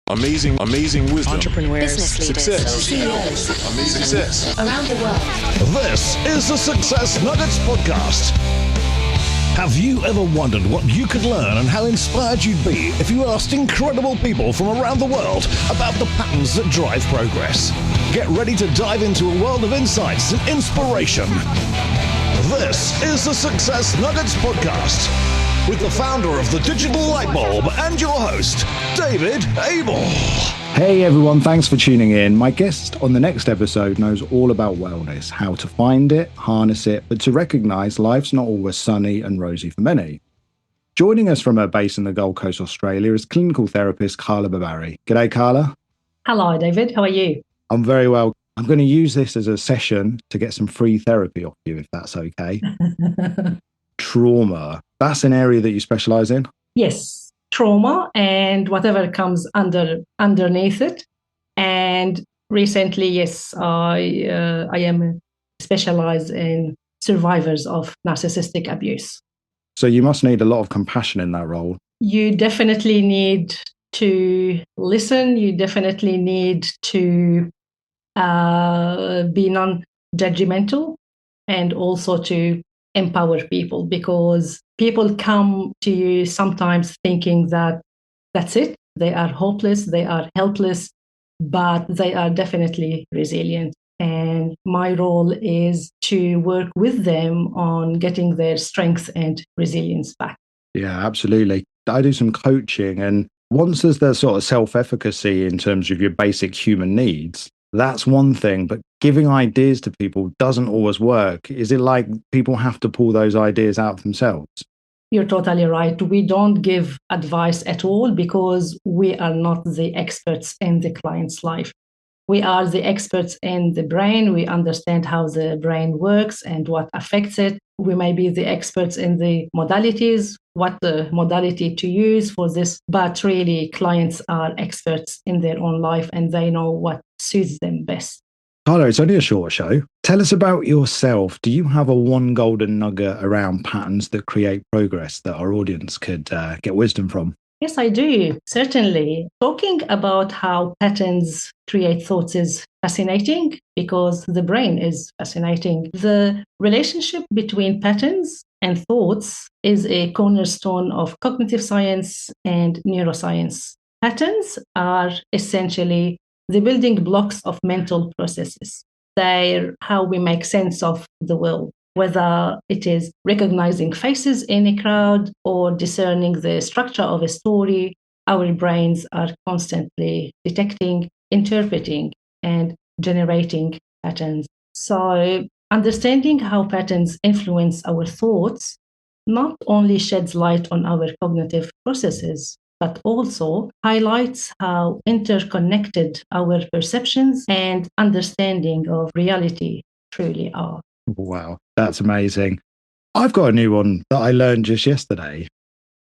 Amazing wisdom. Entrepreneurs, business leaders, Success. CEOs Amazing success. around the world. This is the Success Nuggets podcast. Have you ever wondered what you could learn and how inspired you'd be if you asked incredible people from around the world about the patterns that drive progress? Get ready to dive into a world of insights and inspiration. This is the Success Nuggets podcast with the founder of the Digital Light Bulb and your host, David Abel. Hey everyone, thanks for tuning in. My guest on the next episode knows all about wellness, how to find it, harness it, but to recognize life's not always sunny and rosy for many. Joining us from her base in the Gold Coast, Australia is clinical therapist Carla Berbary. G'day, Carla. Hello, David. How are you? I'm very well. I'm going to use this as a session to get some free therapy off you, if that's okay. Trauma. That's an area that you specialize in? Yes, trauma and whatever comes underneath it. And recently, yes, I am specialized in survivors of narcissistic abuse. So you must need a lot of compassion in that role. You definitely need to listen. You definitely need to be non-judgmental and also to empower people, because people come to you sometimes thinking that that's it. They are hopeless, they are helpless, but they are definitely resilient. And my role is to work with them on getting their strength and resilience back. Yeah, absolutely. I do some coaching, and once there's the sort of self-efficacy in terms of your basic human needs, that's one thing, but giving ideas to people doesn't always work. Is it like people have to pull those ideas out themselves? You're totally right. We don't give advice at all because we are not the experts in the client's life. We are the experts in the brain. We understand how the brain works and what affects it. We may be the experts in the modalities, what the modality to use for this, but really clients are experts in their own life and they know what suits them best. Carla, it's only a short show. Tell us about yourself. Do you have a one golden nugget around patterns that create progress that our audience could get wisdom from? Yes, I do. Certainly. Talking about how patterns create thoughts is fascinating because the brain is fascinating. The relationship between patterns and thoughts is a cornerstone of cognitive science and neuroscience. Patterns are essentially the building blocks of mental processes. They're how we make sense of the world, whether it is recognizing faces in a crowd or discerning the structure of a story. Our brains are constantly detecting, interpreting, and generating patterns. So understanding how patterns influence our thoughts not only sheds light on our cognitive processes, but also highlights how interconnected our perceptions and understanding of reality truly are. Wow, that's amazing. I've got a new one that I learned just yesterday.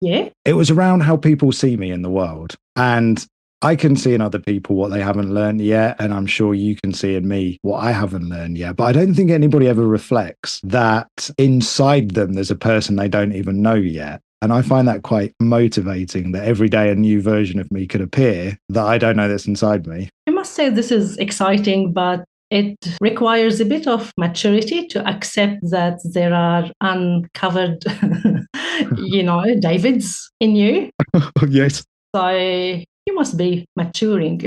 Yeah. It was around how people see me in the world. And I can see in other people what they haven't learned yet. And I'm sure you can see in me what I haven't learned yet. But I don't think anybody ever reflects that inside them, there's a person they don't even know yet. And I find that quite motivating that every day a new version of me could appear that I don't know that's inside me. I must say this is exciting, but it requires a bit of maturity to accept that there are uncovered, Davids in you. Yes. So you must be maturing.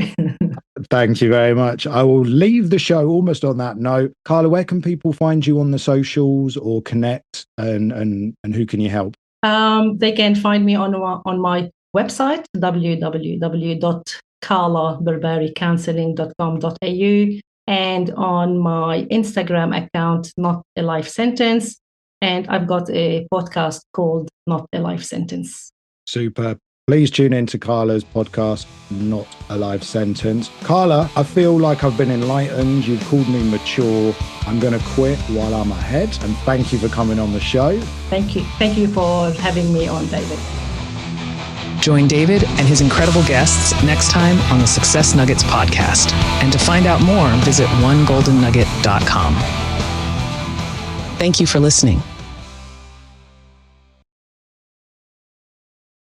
Thank you very much. I will leave the show almost on that note. Carla, where can people find you on the socials or connect and who can you help? They can find me on my website, www.carlaberbarycounseling.com.au, and on my Instagram account, Not a Life Sentence. And I've got a podcast called Not a Life Sentence. Super. Please tune in to Carla's podcast, Not a Life Sentence. Carla, I feel like I've been enlightened. You've called me mature. I'm going to quit while I'm ahead. And thank you for coming on the show. Thank you. Thank you for having me on, David. Join David and his incredible guests next time on the Success Nuggets podcast. And to find out more, visit onegoldennugget.com. Thank you for listening.